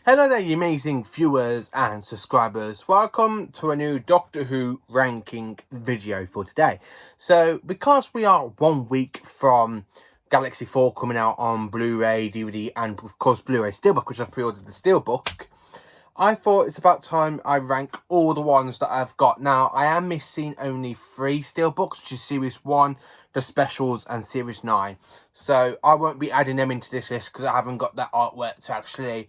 Hello there, you amazing viewers and subscribers. Welcome to a new Doctor Who ranking video for today. So, because we are 1 week from Galaxy 4 coming out on Blu-ray, DVD, and of course Blu-ray Steelbook, which I've pre-ordered the Steelbook, I thought it's about time I rank all the ones that I've got. Now, I am missing only 3 Steelbooks, which is Series 1, the Specials, and Series 9. So, I won't be adding them into this list because I haven't got that artwork to actually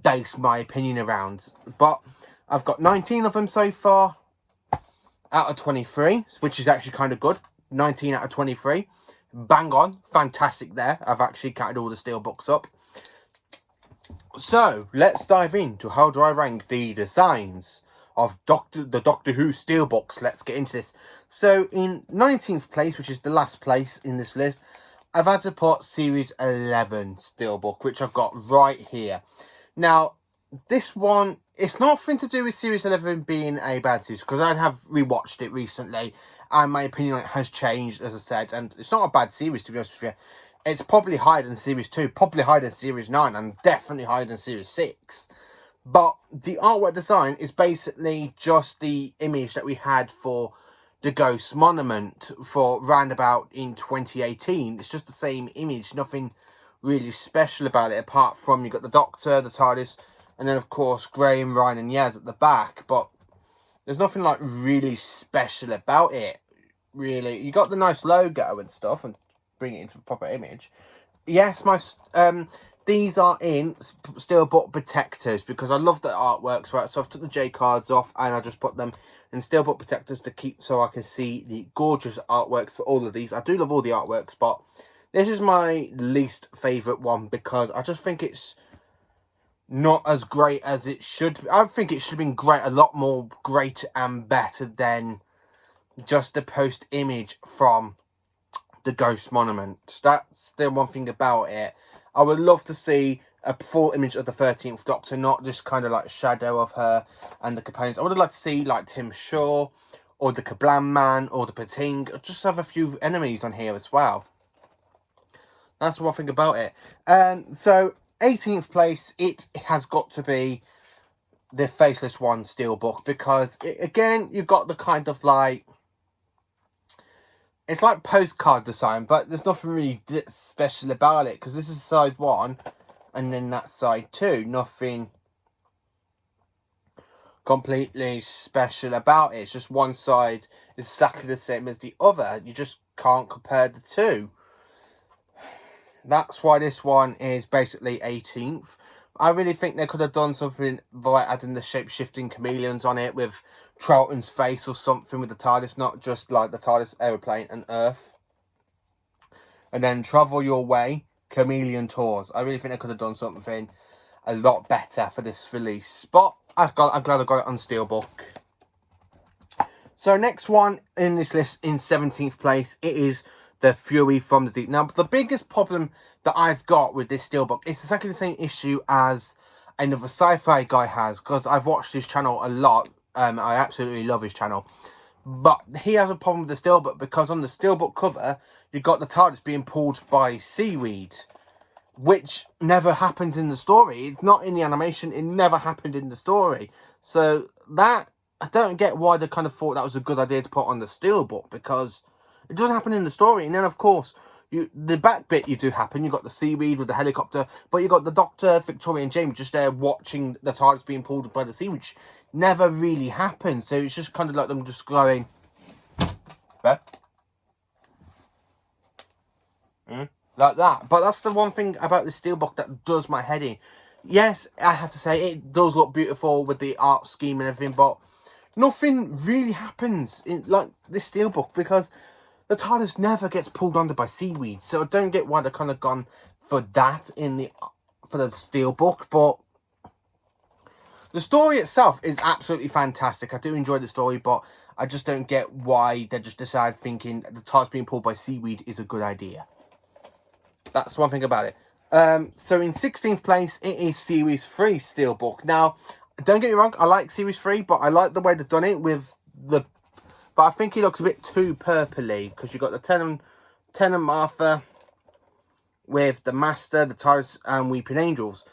base my opinion around. But I've got 19 of them so far out of 23, which is actually kind of good. 19 out of 23. Bang on. Fantastic there. I've actually counted all the Steelbooks up. So, let's dive into how do I rank the designs of the Doctor Who Steelbooks. Let's get into this. So, in 19th place, which is the last place in this list, I've had to put Series 11 Steelbook, which I've got right here. Now, this one, it's nothing to do with Series 11 being a bad series, because I have rewatched it recently, and my opinion on it has changed, as I said, and it's not a bad series, to be honest with you. It's probably higher than Series 2, probably higher than Series 9, and definitely higher than Series 6. But the artwork design is basically just the image that we had for the Ghost Monument for roundabout in 2018. It's just the same image, nothing really special about it, apart from you got the Doctor, the TARDIS, and then of course Graham, Ryan and Yaz at the back. But there's nothing like really special about it, really. You got the nice logo and stuff and bring it into a proper image. Yes, these are in Steelbook protectors because I love the artworks, right? So I've took the J cards off and I just put them in Steelbook protectors to keep so I can see the gorgeous artworks for all of these. I do love all the artworks, but this is my least favourite one because I just think it's not as great as it should be. I think it should have been great, a lot more great and better than just the post image from the Ghost Monument. That's the one thing about it. I would love to see a full image of the 13th Doctor, not just kind of like shadow of her and the companions. I would have liked to see like Tim Shaw or the Kablam Man or the Pating. Just have a few enemies on here as well. That's one thing about it. So, 18th place, it has got to be the Faceless One Steelbook. Because, again, you've got the kind of like... It's like postcard design, but there's nothing really special about it. Because this is side 1, and then that's side 2. Nothing completely special about it. It's just one side is exactly the same as the other. You just can't compare the two. That's why this one is basically 18th. I really think they could have done something by adding the shape-shifting chameleons on it with Troughton's face or something with the TARDIS, not just like the TARDIS aeroplane and Earth. And then Travel Your Way, Chameleon Tours. I really think they could have done something a lot better for this release. But I'm glad I got it on Steelbook. So next one in this list, in 17th place, it is the Fury from the Deep. Now, the biggest problem that I've got with this Steelbook is exactly the same issue as another sci-fi guy has, because I've watched his channel a lot. I absolutely love his channel. But he has a problem with the Steelbook because on the Steelbook cover, you've got the TARDIS being pulled by seaweed, which never happens in the story. It's not in the animation. It never happened in the story. So that, I don't get why they kind of thought that was a good idea to put on the Steelbook, because it doesn't happen in the story. And then, of course, the back bit you do happen. You've got the seaweed with the helicopter, but you've got the Doctor, Victoria and Jamie just there watching the TARDIS being pulled by the seaweed, which never really happens. So it's just kind of like them just going... like that. But that's the one thing about the Steelbook that does my head in. Yes, I have to say, it does look beautiful with the art scheme and everything, but nothing really happens in like this Steelbook because the TARDIS never gets pulled under by seaweed, so I don't get why they've kind of gone for that for the Steelbook. But the story itself is absolutely fantastic. I do enjoy the story, but I just don't get why they just decide thinking the TARDIS being pulled by seaweed is a good idea. That's one thing about it. So in 16th place, it is Series 3 Steelbook. Now, don't get me wrong, I like Series 3, but I like the way they've done it with the... But I think he looks a bit too purpley, because you've got the Tennant Martha with the Master, the TARDIS, and Weeping Angels.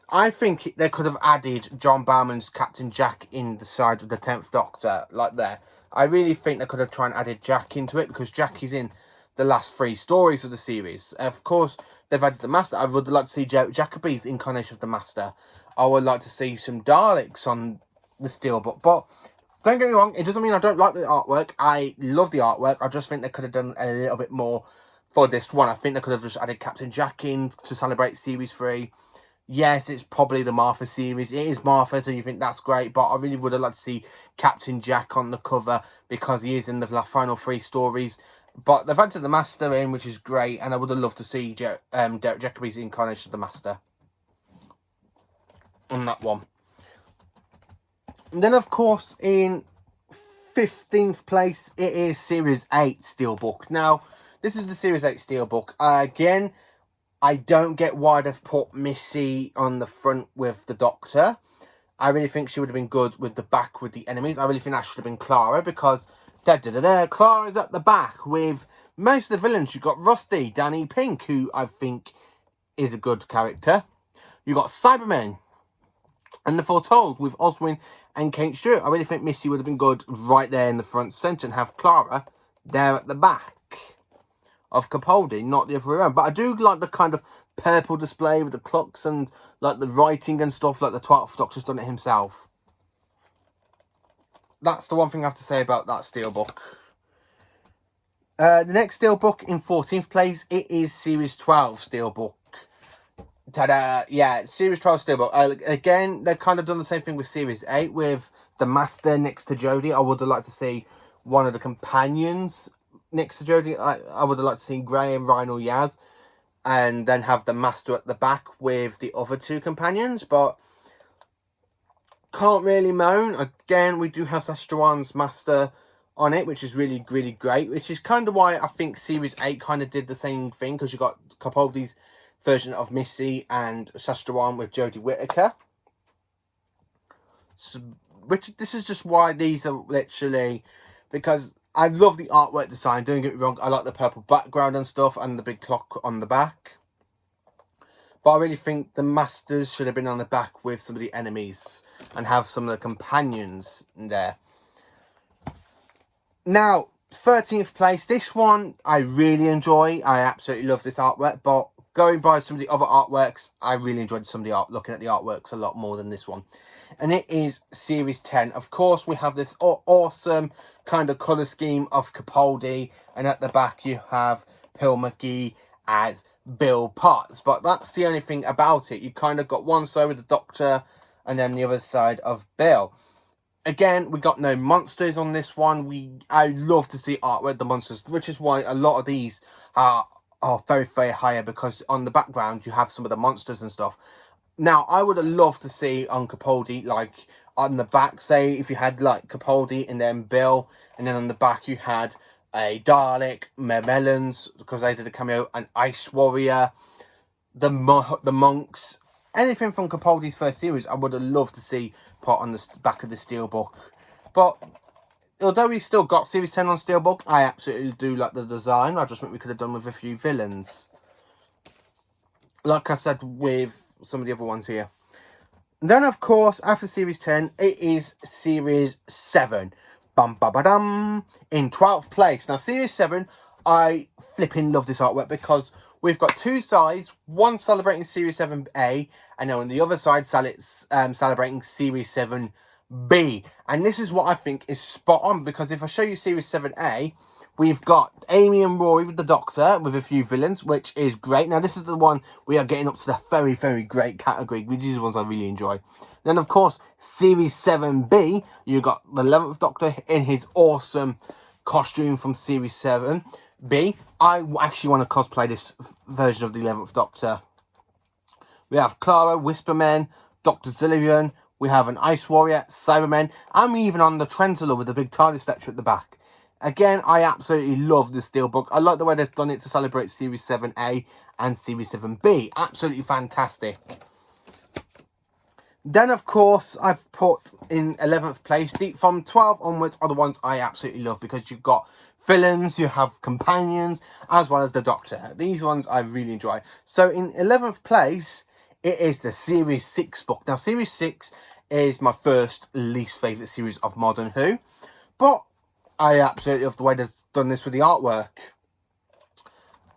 I think they could have added John Barrowman's Captain Jack in the side of the 10th Doctor, like there. I really think they could have tried and added Jack into it, because Jack is in the last 3 stories of the series. Of course, they've added the Master. I would like to see Jacoby's incarnation of the Master. I would like to see some Daleks on the Steelbook. But don't get me wrong, it doesn't mean I don't like the artwork. I love the artwork. I just think they could have done a little bit more for this one. I think they could have just added Captain Jack in to celebrate Series 3. Yes, it's probably the Martha series. It is Martha, so you think that's great. But I really would have liked to see Captain Jack on the cover, because he is in the final 3 stories. But they've added the Master in, which is great. And I would have loved to see Derek Jacobi's incarnation of the Master on that one. And then, of course, in 15th place, it is Series 8 Steelbook. Now, this is the Series 8 Steelbook. Again, I don't get why they've put Missy on the front with the Doctor. I really think she would have been good with the back with the enemies. I really think that should have been Clara, because Clara's at the back with most of the villains. You've got Rusty, Danny Pink, who I think is a good character. You've got Cybermen and the Foretold with Oswin and Kate Stewart. I really think Missy would have been good right there in the front centre, and have Clara there at the back of Capaldi, not the other way around. But I do like the kind of purple display with the clocks and like the writing and stuff, like the 12th Doctor's done it himself. That's the one thing I have to say about that Steelbook. The next Steelbook in 14th place, it is Series 12 Steelbook. Ta-da! Yeah, Series 12 Steelbook. Again, they've kind of done the same thing with Series 8 with the Master next to Jodie. I would have liked to see one of the companions next to Jodie. I would have liked to see Graham, Ryan or Yaz, and then have the Master at the back with the other 2 companions. But can't really moan. Again, we do have Saskatchewan's Master on it, which is really, really great. Which is kind of why I think Series 8 kind of did the same thing, because you got Capaldi's version of Missy and Saskatchewan with Jodie Whittaker. So, which this is just why these are literally, because I love the artwork design, don't get me wrong. I like the purple background and stuff, and the big clock on the back. But I really think the Masters should have been on the back with some of the enemies, and have some of the companions there. Now, 13th place. This one I really enjoy. I absolutely love this artwork. But going by some of the other artworks, I really enjoyed some of the looking at the artworks a lot more than this one. And it is Series 10. Of course, we have this awesome kind of colour scheme of Capaldi. And at the back, you have Bill McGee as Bill Potts. But that's the only thing about it. You kind of got one side with the Doctor, and then the other side of Bill. Again, we got no monsters on this one. I love to see art with the monsters, which is why a lot of these are very, very higher, because on the background, you have some of the monsters and stuff. Now, I would have loved to see on Capaldi, like, on the back, say, if you had, like, Capaldi and then Bill, and then on the back you had a Dalek, Melons, because they did a cameo, an Ice Warrior, the Monks, anything from Capaldi's first series, I would have loved to see put on the back of the Steelbook. But although we still got Series 10 on Steelbook, I absolutely do like the design. I just think we could have done with a few villains, like I said with some of the other ones here. And then, of course, after Series 10, it is Series 7. Bum, ba, ba, dum. In 12th place. Now, Series 7, I flipping love this artwork, because we've got 2 sides. One celebrating Series 7A, and then on the other side, celebrating Series 7B. And this is what I think is spot on, because if I show you Series 7A, we've got Amy and Rory with the Doctor, with a few villains, which is great. Now, this is the one we are getting up to the very, very great category. These are the ones I really enjoy. Then, of course, Series 7B, you got the 11th Doctor in his awesome costume from Series 7B. I actually want to cosplay this version of the 11th Doctor. We have Clara, Whispermen, Dr. Zillion, we have an Ice Warrior, Cybermen, and we even on the Trenzler with the big TARDIS statue at the back. Again, I absolutely love the Steelbook. I like the way they've done it to celebrate Series 7A and Series 7B. Absolutely fantastic. Then, of course, I've put in 11th place. From 12 onwards are the ones I absolutely love, because you've got villains, you have companions, as well as the Doctor. These ones I really enjoy. So, in 11th place, it is the Series 6 book. Now, Series 6 is my first least favourite series of Modern Who, but I absolutely love the way they've done this with the artwork.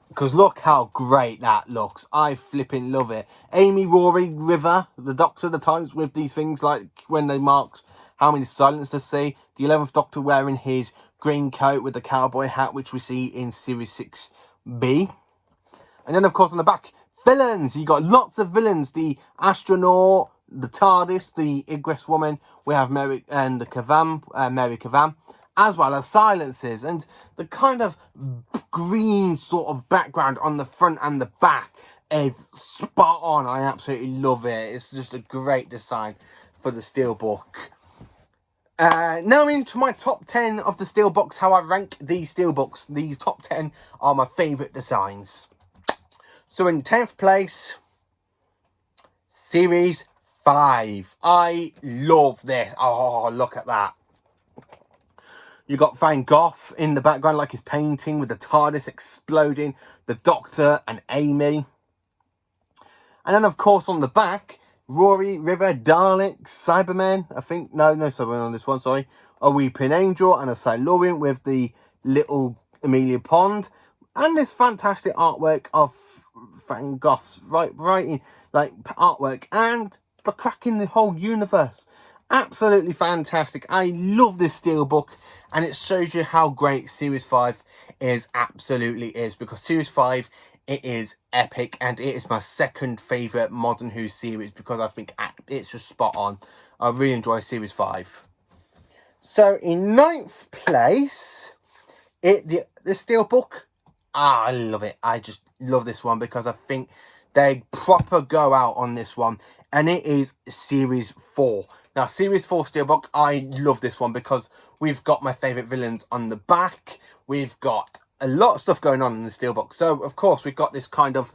Because look how great that looks. I flipping love it. Amy, Rory, River, the Doctor, the times with these things, like when they marked how many silence to see. The 11th Doctor wearing his green coat with the cowboy hat, which we see in Series 6B. And then, of course, on the back, villains. You got lots of villains. The astronaut, the TARDIS, the Igress woman. We have Mary and the Kavam, Mary Kavam, as well as silences. And the kind of green sort of background on the front and the back is spot on. I absolutely love it. It's just a great design for the Steelbook. Now into my top 10 of the Steelbooks, how I rank these Steelbooks. These top 10 are my favourite designs. So in 10th place, Series 5. I love this. Oh, look at that. You got Van Gogh in the background like he's painting with the TARDIS exploding, the Doctor and Amy. And then, of course, on the back, Rory, River, Daleks, Cybermen. I think, no Cybermen on this one, sorry. A Weeping Angel and a Silurian with the little Amelia Pond. And this fantastic artwork of Van Gogh's writing, like, artwork. And the crack in the whole universe. Absolutely fantastic. I love this Steelbook, and it shows you how great Series 5 is. Absolutely is, because Series 5, it is epic, and it is my second favourite Modern Who series, because I think it's just spot on. I really enjoy Series 5. So in 9th place, the Steelbook. I love it. I just love this one because I think they proper go out on this one, and it is Series 4. Now, Series 4 Steelbook, I love this one because we've got my favourite villains on the back. We've got a lot of stuff going on in the Steelbook. So, of course, we've got this kind of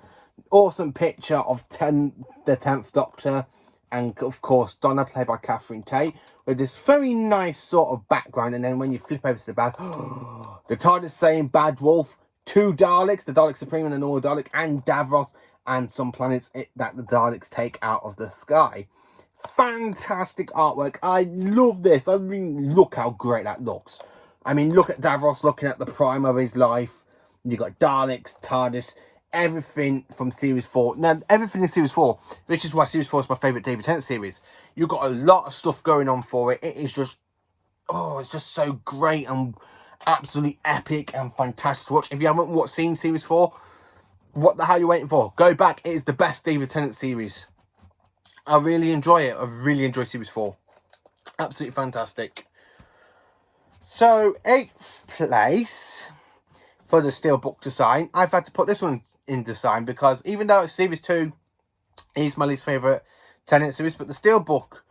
awesome picture of the 10th Doctor and, of course, Donna, played by Catherine Tate, with this very nice sort of background. And then when you flip over to the back, the TARDIS saying Bad Wolf, 2 Daleks, the Dalek Supreme and the normal Dalek, and Davros, and some planets that the Daleks take out of the sky. Fantastic artwork. I love this. I mean, look how great that looks. I mean, look at Davros looking at the prime of his life. You got Daleks, TARDIS, everything from Series 4. Now, everything in Series 4, which is why Series 4 is my favourite David Tennant series. You've got a lot of stuff going on for it. It is just, oh, it's just so great and absolutely epic and fantastic to watch. If you haven't seen Series 4, what the hell are you waiting for? Go back. It is the best David Tennant series. I really enjoy it. I really enjoy Series 4. Absolutely fantastic. So, 8th place for the Steelbook design. I've had to put this one in design because even though Series 2 is my least favourite Tennant series, but the Steelbook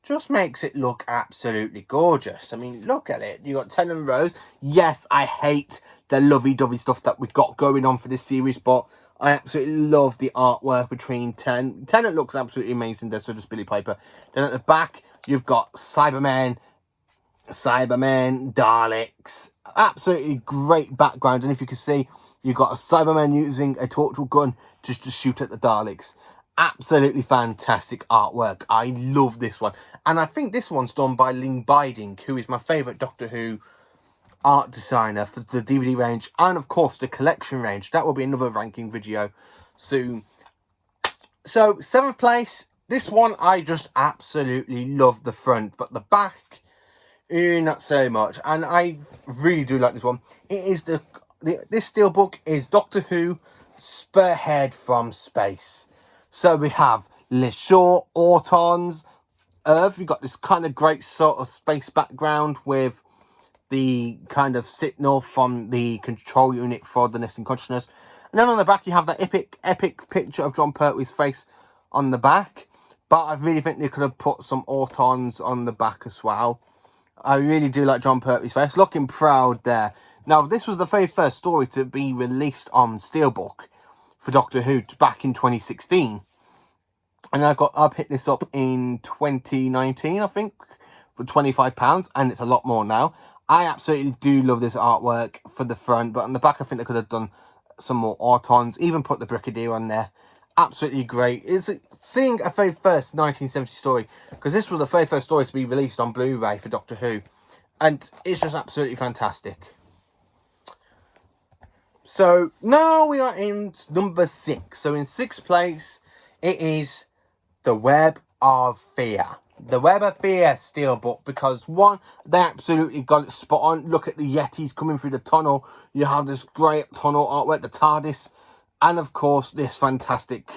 just makes it look absolutely gorgeous. I mean, look at it. You got Tennant Rose. Yes, I hate the lovey-dovey stuff that we've got going on for this series, but I absolutely love the artwork between Tennant looks absolutely amazing there, so does Billy Piper. Then at the back, you've got Cybermen, Daleks. Absolutely great background. And if you can see, you've got a Cyberman using a torch gun just to shoot at the Daleks. Absolutely fantastic artwork. I love this one. And I think this one's done by Lee Biding, who is my favourite Doctor Who art designer for the DVD range and, of course, the collection range. That will be another ranking video soon. So, 7th place. This one, I just absolutely love the front, but the back, not so much. And I really do like this one. It is this Steelbook is Doctor Who Spearhead from Space. So we have Liz Shaw, Autons, Earth. You've got this kind of great sort of space background with the kind of signal from the control unit for the Nesting Consciousness. And then on the back, you have that epic picture of John Pertwee's face on the back. But I really think they could have put some Autons on the back as well. I really do like John Pertwee's face. Looking proud there. Now, this was the very first story to be released on Steelbook for Doctor Who back in 2016. And I picked this up in 2019, I think, for £25. And it's a lot more now. I absolutely do love this artwork for the front. But on the back, I think they could have done some more Autons. Even put the Brigadier on there. absolutely great. It's seeing a very first 1970 story, because this was the very first story to be released on Blu-ray for Doctor Who, and it's just absolutely fantastic. So now we are in number 6. So in 6th place, it is The Web of Fear. The Web of Fear steelbook, because one, they absolutely got it spot on. Look at the Yetis coming through the tunnel. You have this great tunnel artwork, the TARDIS, and of course this fantastic.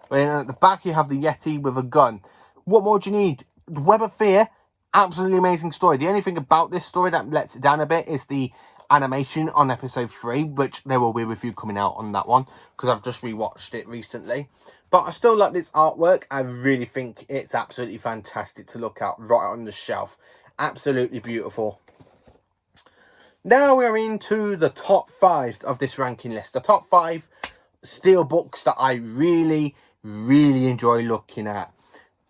And at the back you have the Yeti with a gun. What more do you need? The Web of Fear, absolutely amazing story. The only thing about this story that lets it down a bit is the animation on episode 3, which there will be a review coming out on that one, because I've just rewatched it recently. But I still like this artwork. I really think it's absolutely fantastic to look at right on the shelf. Absolutely beautiful. Now we're into the top 5 of this ranking list. The top 5 steelbooks that I really enjoy looking at.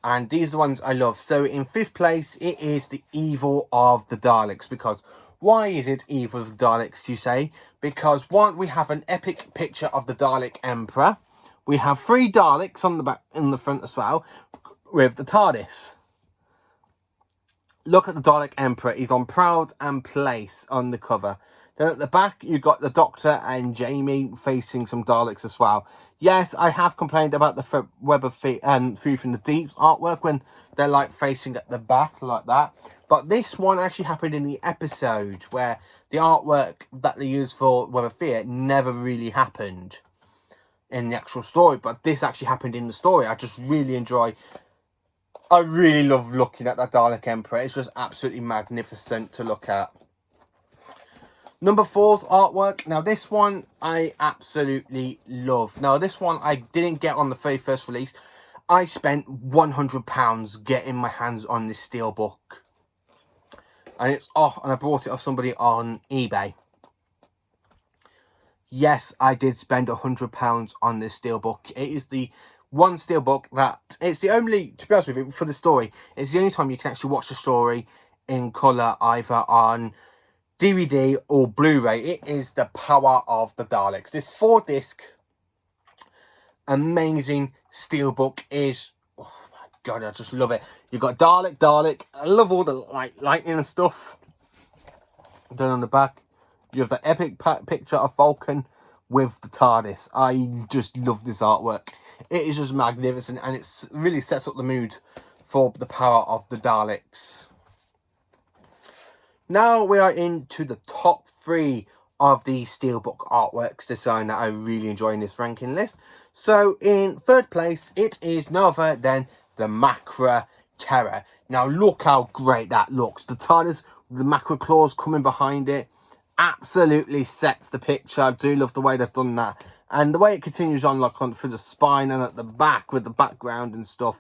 And these are the ones I love. So in 5th place, it is The Evil of the Daleks. Because why is it Evil of the Daleks, you say? Because one, we have an epic picture of the Dalek Emperor. We have 3 Daleks on the back, in the front as well, with the TARDIS. Look at the Dalek Emperor. He's on Proud and Place on the cover. Then at the back, you've got the Doctor and Jamie facing some Daleks as well. Yes, I have complained about the Web of Fear and View from the Deep's artwork when they're like facing at the back like that. But this one actually happened in the episode where the artwork that they used for Web of Fear never really happened in the actual story. But this actually happened in the story. I just really enjoy... I really love looking at that Dalek Emperor. It's just absolutely magnificent to look at. Number 4's artwork. Now, this one I absolutely love. Now, this one I didn't get on the very first release. I spent £100 getting my hands on this steelbook. And it's off, and I bought it off somebody on eBay. Yes, I did spend £100 on this steelbook. It is the one steelbook that... It's the only, to be honest with you, for the story, it's the only time you can actually watch the story in colour, either on DVD or Blu-ray. It is the power of the Daleks. This 4-disc amazing steelbook is... Oh my god, I just love it. You've got Dalek. I love all the lightning and stuff. Then on the back, you have the epic picture of Vulcan with the TARDIS. I just love this artwork. It is just magnificent, and it really sets up the mood for the power of the Daleks. Now we are into the top 3 of the steelbook artworks design that I really enjoy in this ranking list. So in 3rd place, it is no other than the Macra Terror. Now look how great that looks. The TARDIS with the Macra claws coming behind it absolutely sets the picture. I do love the way they've done that. And the way it continues on, like on through the spine and at the back with the background and stuff.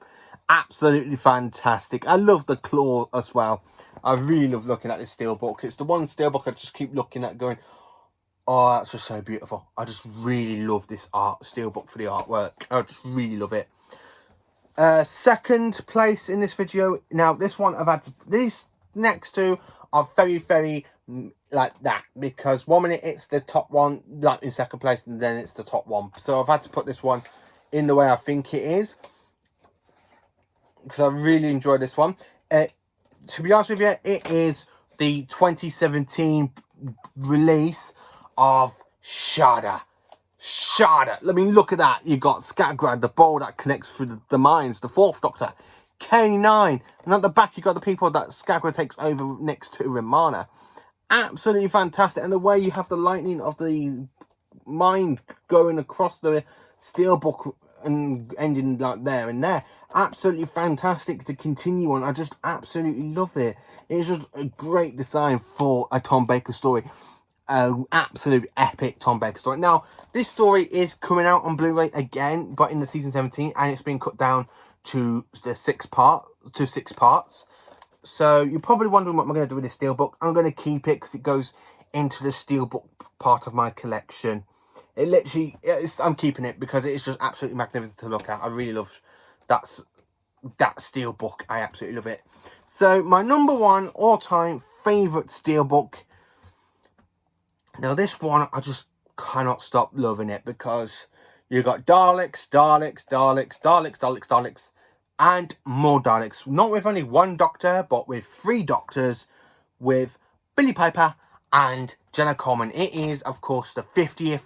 Absolutely fantastic. I love the claw as well. I really love looking at this steelbook. It's the one steelbook I just keep looking at going, oh, that's just so beautiful. I just really love this steelbook for the artwork. I just really love it. 2nd place in this video. Now, this one I've had to... These next 2 are very like that, because 1 minute it's the top one, like in 2nd place, and then it's the top one. So I've had to put this one in the way I think it is, because I really enjoy this one. To be honest with you, it is the 2017 release of Shada. I mean, look at that. You've got Scatgrad, the ball that connects through the mines, the 4th Doctor, K9, and at the back you've got the people that Scatgrad takes over next to Romana. Absolutely fantastic. And the way you have the lightning of the mine going across the steelbook and ending like there and there. Absolutely fantastic to continue on. I just absolutely love it. It's just a great design for a Tom Baker story. Absolute epic Tom Baker story. Now, this story is coming out on Blu-ray again, but in the season 17, and it's been cut down to the 6 parts. So you're probably wondering what I'm going to do with this steelbook. I'm going to keep it because it goes into the steelbook part of my collection. It literally, I'm keeping it because it is just absolutely magnificent to look at. I really love that steelbook. I absolutely love it. So my number 1 all-time favourite steelbook. Now this one, I just cannot stop loving it because You got Daleks, Daleks, Daleks, Daleks, Daleks, Daleks, and more Daleks. Not with only one Doctor, but with 3 Doctors, with Billy Piper and Jenna Coleman. It is, of course, the 50th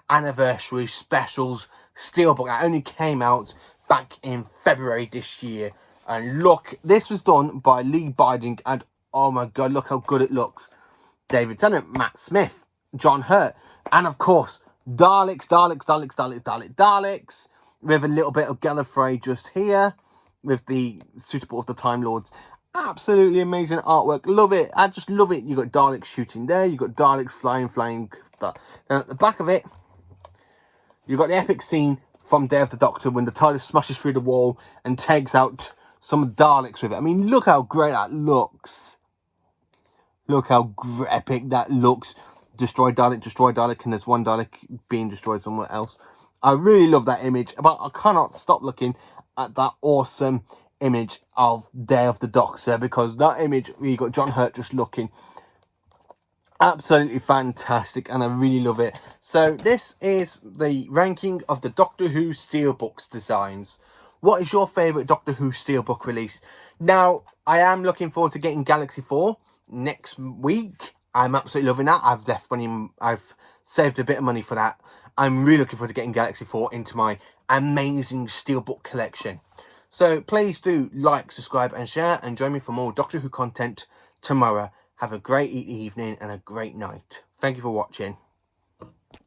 anniversary specials steelbook that only came out back in February this year. And look, this was done by Lee Biding, and oh my god, look how good it looks. David Tennant, Matt Smith, John Hurt, and of course, Daleks, Daleks, Daleks, Daleks, Daleks, Daleks, with a little bit of Gallifrey just here, with the suitable of the Time Lords. Absolutely amazing artwork. Love it. I just love it. You got Daleks shooting there. You got Daleks flying. Then at the back of it, you got the epic scene from Day of the Doctor when the TARDIS smashes through the wall and takes out some Daleks with it. I mean, look how great that looks. Look how epic that looks. Destroy Dalek, and there's one Dalek being destroyed somewhere else. I really love that image, but I cannot stop looking at that awesome image of Day of the Doctor, because that image, you got John Hurt just looking absolutely fantastic, and I really love it. So this is the ranking of the Doctor Who Steelbooks designs. What is your favourite Doctor Who Steelbook release? Now, I am looking forward to getting Galaxy 4 next week. I'm absolutely loving that. I've saved a bit of money for that. I'm really looking forward to getting Galaxy 4 into my amazing steelbook collection. So please do like, subscribe and share, and join me for more Doctor Who content tomorrow. Have a great evening and a great night. Thank you for watching.